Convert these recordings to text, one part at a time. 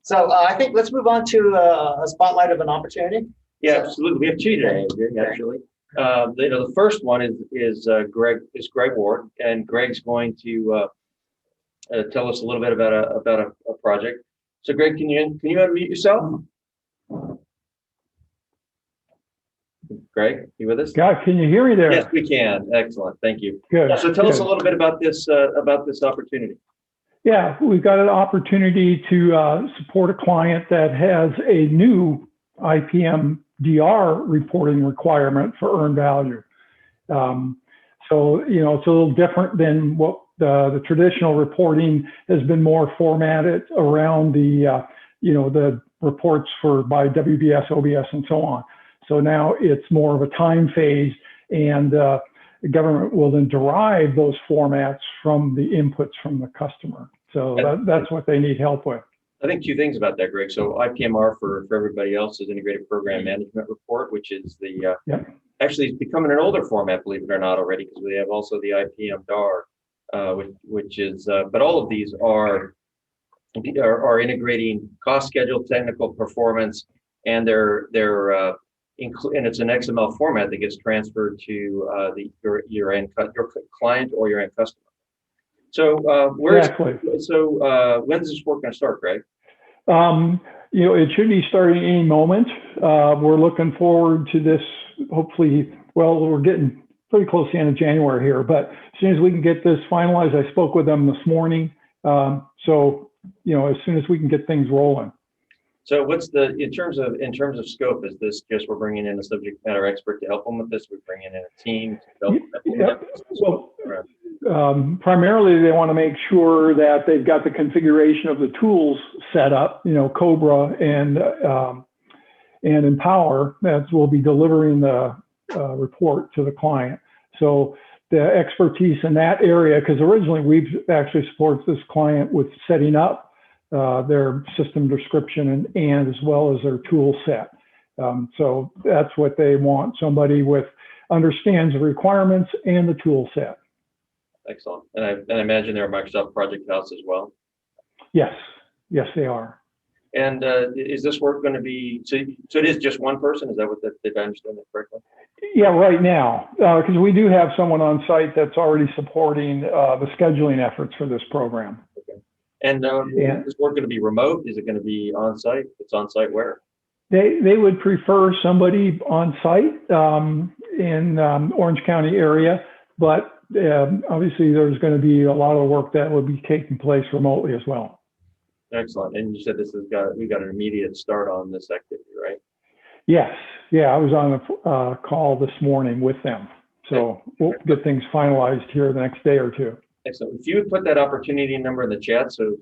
So I think let's move on to a spotlight of an opportunity. Yeah, absolutely. We have two today, actually. The first one is Greg Ward, and Greg's going to tell us a little bit about a project. So, Greg, can you unmute yourself? Greg, you with us? God, can you hear me there? Yes, we can. Excellent. Thank you. Good. So tell us a little bit about this opportunity. Yeah, we've got an opportunity to support a client that has a new IPM-DR reporting requirement for earned value. So, you know, it's a little different than what the traditional reporting has been more formatted around the, you know, the reports by WBS, OBS, and so on. So now it's more of a time phase, and the government will then derive those formats from the inputs from the customer. So that's what they need help with. I think two things about that, Greg. So IPMR for everybody else is Integrated Program Management Report, which is the actually it's becoming an older format, believe it or not, already, because we have also the IPM DAR, which is but all of these are integrating cost, schedule, technical performance, and and it's an XML format that gets transferred to your client or your end customer. So when's this work going to start, Greg? You know, it should be starting any moment. We're looking forward to this. Hopefully, well, we're getting pretty close to the end of January here, but as soon as we can get this finalized, I spoke with them this morning. So, you know, as soon as we can get things rolling. So what's in terms of scope, is this just we're bringing in a subject matter expert to help them with this? We're bringing in a team to help them? Well, primarily they want to make sure that they've got the configuration of the tools set up, you know, Cobra and Empower, that will be delivering the report to the client. So the expertise in that area, because originally we've actually supported this client with setting up their system description and as well as their tool set. So that's what they want, somebody with understands the requirements and the tool set. Excellent. And I imagine they're a Microsoft Project House as well. Yes, they are. And is this work going to be, so it is just one person? Is that what did I understand that correctly? Yeah, right now, because we do have someone on site that's already supporting the scheduling efforts for this program. Okay. And is this work going to be remote? Is it going to be on site? It's on site where? They would prefer somebody on site in Orange County area, but obviously there's going to be a lot of work that would be taking place remotely as well. Excellent. And you said we got an immediate start on this activity, right? Yes. Yeah, I was on a call this morning with them. So we'll get things finalized here the next day or two. Excellent. If you would put that opportunity number in the chat, so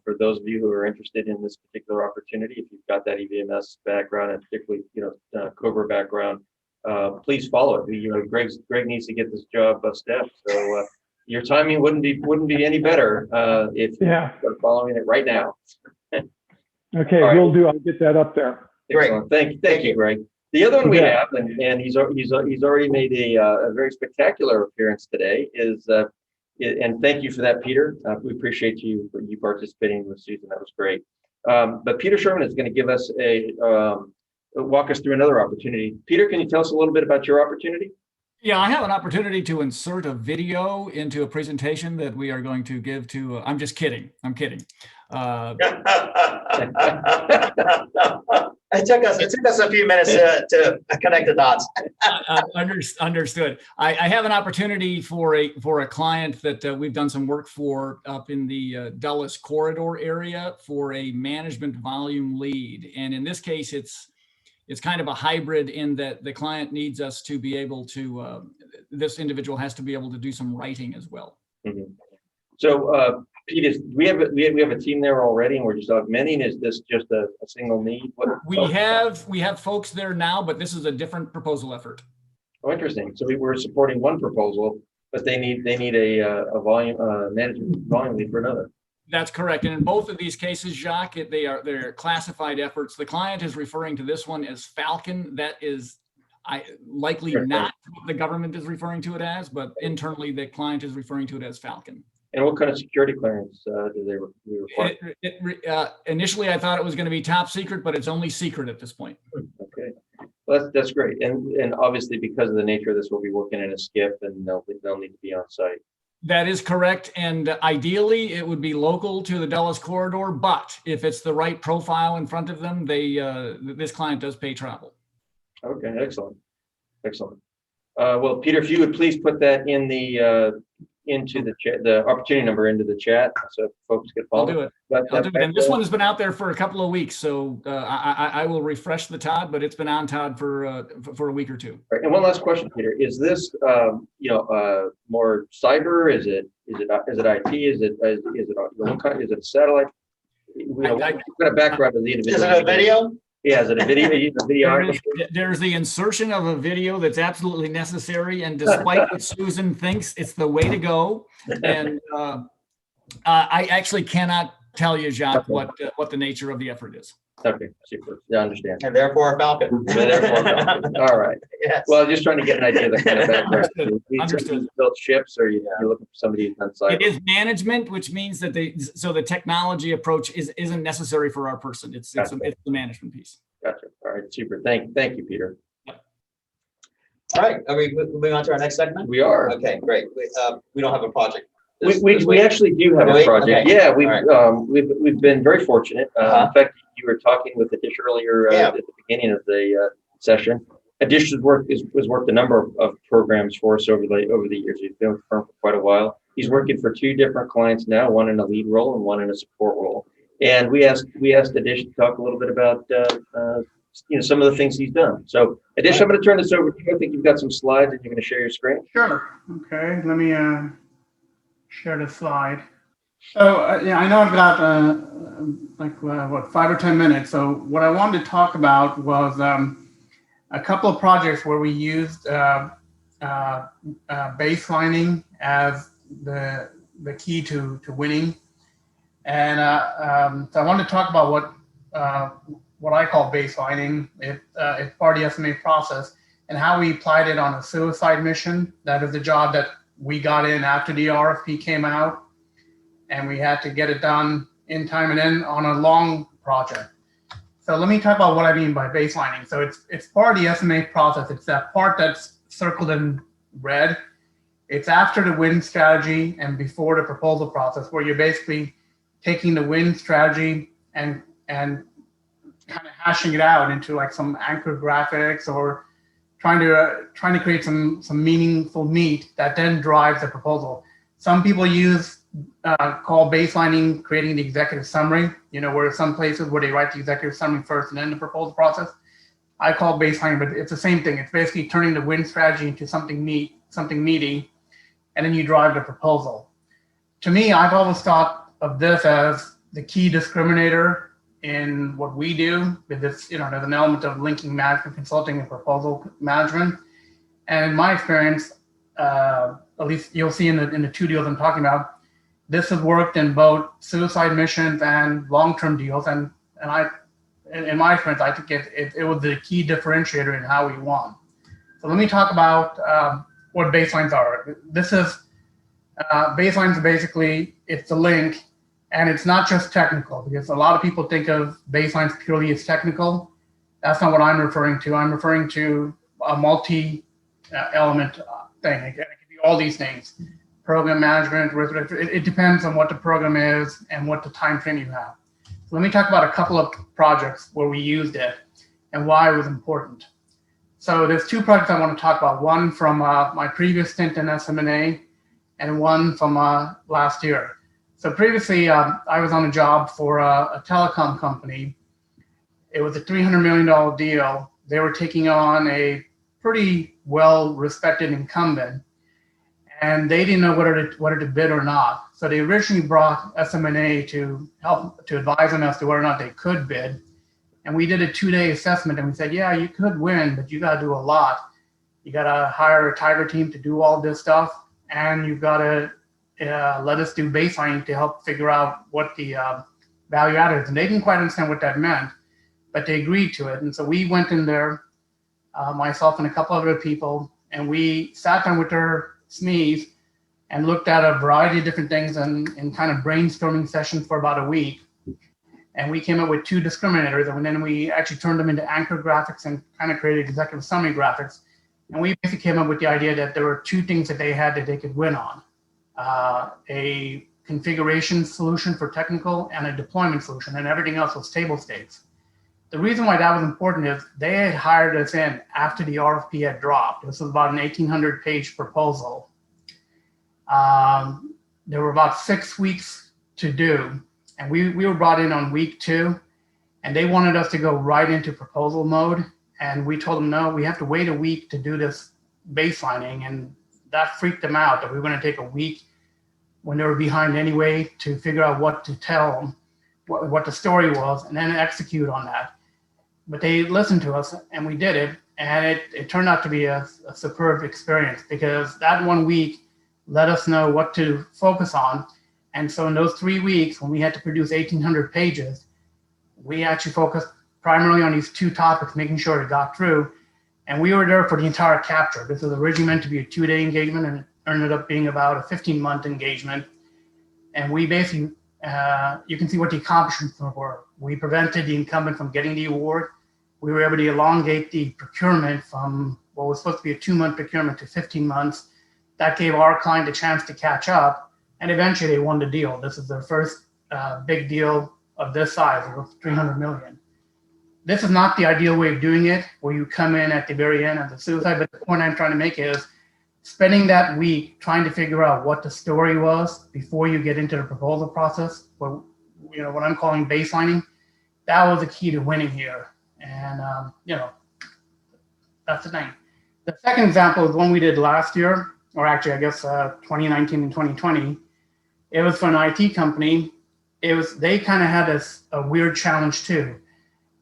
for those of you who are interested in this particular opportunity, if you've got that EVMS background and particularly Cobra background, please follow it. You know, Greg needs to get this job staffed. So your timing wouldn't be any better if you're following it right now. Okay, right. We'll do. I'll get that up there. Excellent. Thank you, Greg. The other one we have, and he's already made a very spectacular appearance today, is and thank you for that, Peter. We appreciate you participating with Susan. That was great. But Peter Sherman is going to give us walk us through another opportunity. Peter, can you tell us a little bit about your opportunity? Yeah, I have an opportunity to insert a video into a presentation that we are going to give to, I'm just kidding. I'm kidding. It took us a few minutes to connect the dots. Understood. I have an opportunity for a client that we've done some work for up in the Dulles corridor area for a management volume lead. And in this case, it's kind of a hybrid in that the client needs us to be able to, this individual has to be able to do some writing as well. Mm-hmm. So, Pete, we have a team there already, and we're just augmenting. Is this just a single need? We have folks there now, but this is a different proposal effort. Oh, interesting. So we were supporting one proposal, but they need a volume management volume lead for another. That's correct. And in both of these cases, Jacques, they're classified efforts. The client is referring to this one as Falcon. That is likely not what the government is referring to it as, but internally the client is referring to it as Falcon. And what kind of security clearance do they require? Initially, I thought it was going to be top secret, but it's only secret at this point. Okay, well, that's great. And obviously, because of the nature of this, we'll be working in a skip, and they'll need to be on site. That is correct. And ideally, it would be local to the Dulles corridor. But if it's the right profile in front of them, this client does pay travel. Okay, excellent. Well, Peter, if you would please put that in the into the chat, the opportunity number into the chat, so folks can follow. I'll do it. I'll do it. And this one has been out there for a couple of weeks, so I will refresh the Todd, but it's been on Todd for a week or two. Right. And one last question, Peter: is this more cyber? Is it IT? Is it a satellite? What kind of background of the individual? Is it a video? Yeah, is it a video? There's the insertion of a video that's absolutely necessary, and despite what Susan thinks, it's the way to go. And I actually cannot tell you, Jacques, what the nature of the effort is. Okay, super. Yeah, I understand. And therefore a Falcon. All right. Yes. Well, just trying to get an idea of the kind of background. Understood. You built ships, or you're looking for somebody who's done cyber? It is management, which means that the technology approach isn't necessary for our person. It's the management piece. Gotcha. All right, super. Thank you, Peter. All right. Are we moving on to our next segment? We are. Okay, great. We don't have a project. We actually do have a project. Okay. Yeah, we've been very fortunate. In fact, you were talking with Adish earlier at the beginning of the session. Adish has worked a number of programs for us over the years. He's been with the firm for quite a while. He's working for two different clients now, one in a lead role and one in a support role. And we asked Adish to talk a little bit about some of the things he's done. So Adish, I'm going to turn this over to you. I think you've got some slides and you're going to share your screen. Sure. Okay. Let me share the slide. So I know I've got 5 or 10 minutes. So what I wanted to talk about was a couple of projects where we used baselining as the key to winning. And so I wanted to talk about what I call baselining. It's part of the SMA process and how we applied it on a suicide mission. That is the job that we got in after the RFP came out, and we had to get it done in time and then on a long project. So let me talk about what I mean by baselining. So it's part of the SMA process. It's that part that's circled in red. It's after the win strategy and before the proposal process, where you're basically taking the win strategy and kind of hashing it out into like some anchor graphics or trying to create some meaningful meat that then drives the proposal. Some people call baselining creating the executive summary, where some places where they write the executive summary first and then the proposal process. I call baselining, but it's the same thing. It's basically turning the win strategy into something meaty, and then you drive the proposal. To me, I've always thought of this as the key discriminator in what we do, because there's an element of linking management consulting and proposal management. And in my experience, at least you'll see in the two deals I'm talking about, this has worked in both suicide missions and long-term deals. And in my experience, I think it was the key differentiator in how we won. So let me talk about what baselines are. This is baselines. Basically, it's the link. And it's not just technical, because a lot of people think of baselines purely as technical. That's not what I'm referring to. I'm referring to a multi-element thing. It can be all these things. Program management, it depends on what the program is and what the time frame you have. So let me talk about a couple of projects where we used it and why it was important. So there's two projects I want to talk about. One from my previous stint in SMA and one from last year. So previously, I was on a job for a telecom company. It was a $300 million deal. They were taking on a pretty well-respected incumbent, and they didn't know whether to bid or not. So they originally brought SMA to help to advise them as to whether or not they could bid. And we did a 2-day assessment, and we said, yeah, you could win, but you got to do a lot. You got to hire a Tiger team to do all this stuff, and you've got to let us do baselining to help figure out what the value added is. And they didn't quite understand what that meant, but they agreed to it. And so we went in there, myself and a couple other people, and we sat down with their SMEs and looked at a variety of different things in kind of brainstorming sessions for about a week. And we came up with 2 discriminators, and then we actually turned them into anchor graphics and kind of created executive summary graphics. And we basically came up with the idea that there were 2 things that they had that they could win on. A configuration solution for technical and a deployment solution, and everything else was table stakes. The reason why that was important is they had hired us in after the RFP had dropped. This was about an 1,800-page proposal. There were about 6 weeks to do, and we were brought in on week 2, and they wanted us to go right into proposal mode. And we told them, no, we have to wait a week to do this baselining. And that freaked them out, that we were going to take a week when they were behind anyway to figure out what to tell them, what the story was, and then execute on that. But they listened to us, and we did it. And it turned out to be a superb experience, because that 1 week let us know what to focus on. And so in those 3 weeks, when we had to produce 1,800 pages, we actually focused primarily on these 2 topics, making sure it got through. And we were there for the entire capture. This was originally meant to be a 2-day engagement, and it ended up being about a 15-month engagement. And we basically, you can see what the accomplishments were. We prevented the incumbent from getting the award. We were able to elongate the procurement from what was supposed to be a 2-month procurement to 15 months. That gave our client a chance to catch up, and eventually they won the deal. This is their first big deal of this size, of $300 million. This is not the ideal way of doing it, where you come in at the very end of the suicide, but the point I'm trying to make is spending that week trying to figure out what the story was before you get into the proposal process, what I'm calling baselining. That was the key to winning here. And, that's the thing. The second example is one we did last year, or actually, I guess 2019 and 2020. It was for an IT company. They kind of had a weird challenge too.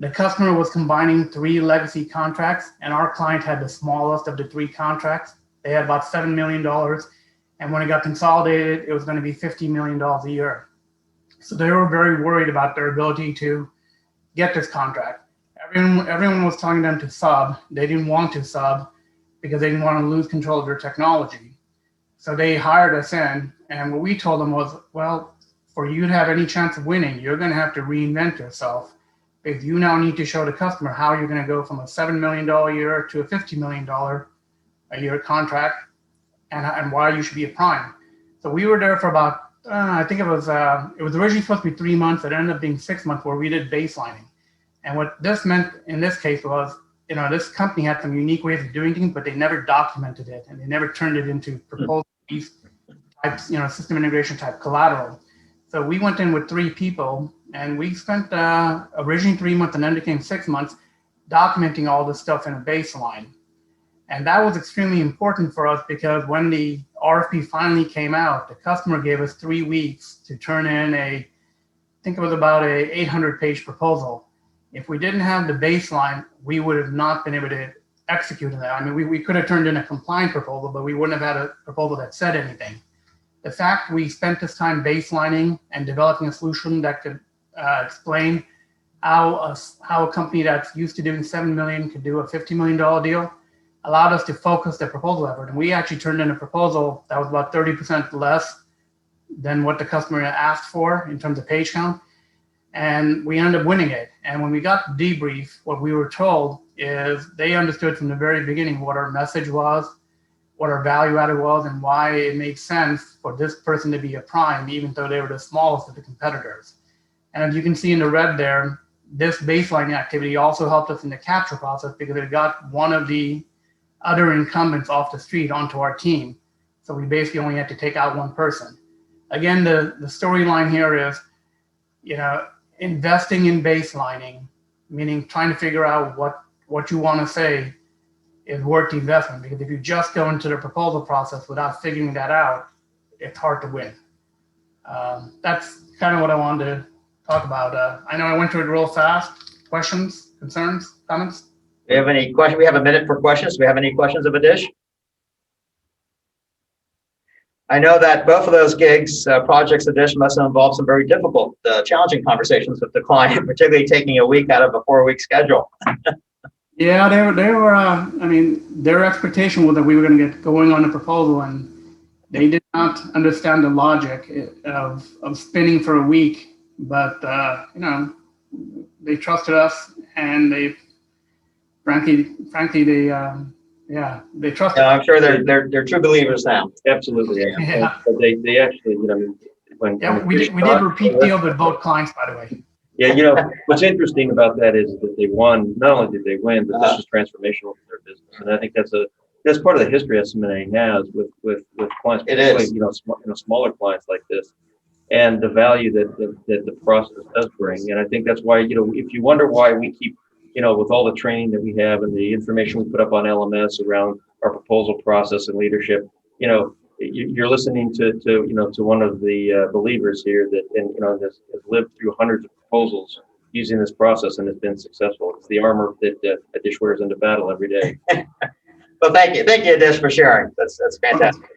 The customer was combining 3 legacy contracts, and our client had the smallest of the 3 contracts. They had about $7 million, and when it got consolidated, it was going to be $50 million a year. So they were very worried about their ability to get this contract. Everyone was telling them to sub. They didn't want to sub because they didn't want to lose control of their technology. So they hired us in, and what we told them was, well, for you to have any chance of winning, you're going to have to reinvent yourself, because you now need to show the customer how you're going to go from a $7 million a year to a $50 million a year contract, and why you should be a prime. So we were there for about, I think it was originally supposed to be 3 months. It ended up being 6 months, where we did baselining. And what this meant in this case was, this company had some unique ways of doing things, but they never documented it, and they never turned it into proposal types, system integration type collateral. So we went in with 3 people, and we spent originally 3 months, and then it became 6 months, documenting all this stuff in a baseline. And that was extremely important for us, because when the RFP finally came out, the customer gave us 3 weeks to turn in I think it was about a 800-page proposal. If we didn't have the baseline, we would have not been able to execute on that. I mean, we could have turned in a compliant proposal, but we wouldn't have had a proposal that said anything. The fact we spent this time baselining and developing a solution that could explain how a company that's used to doing $7 million could do a $50 million deal allowed us to focus the proposal effort. And we actually turned in a proposal that was about 30% less than what the customer asked for in terms of page count. And we ended up winning it. And when we got the debrief, what we were told is they understood from the very beginning what our message was, what our value added was, and why it made sense for this person to be a prime, even though they were the smallest of the competitors. And as you can see in the red there, this baseline activity also helped us in the capture process, because it got one of the other incumbents off the street onto our team. So we basically only had to take out one person. Again, the storyline here is, investing in baselining, meaning trying to figure out what you want to say is worth the investment. Because if you just go into the proposal process without figuring that out, it's hard to win. That's kind of what I wanted to talk about. I know I went through it real fast. Questions, concerns, comments? Do we have any questions? We have a minute for questions. Do we have any questions of Adish? I know that both of those gigs, projects, Adish, must have involved some very difficult, challenging conversations with the client, particularly taking a week out of a 4-week schedule. Yeah, they were. Their expectation was that we were going to get going on the proposal, and they did not understand the logic of spinning for a week, but they trusted us, and they frankly they trusted. I'm sure they're true believers now. Absolutely. Yeah. Yeah. But they actually, when We did repeat deals with both clients, by the way. Yeah, what's interesting about that is that they won. Not only did they win, but this was transformational for their business, and I think that's part of the history SMA has with clients, It particularly is. smaller clients like this, and the value that the process does bring. And I think that's why if you wonder why we keep with all the training that we have and the information we put up on LMS around our proposal process and leadership, you're listening to one of the believers here that has lived through hundreds of proposals using this process and has been successful. It's the armor that Adish wears into battle every day. Well, thank you, Adish, for sharing. That's fantastic.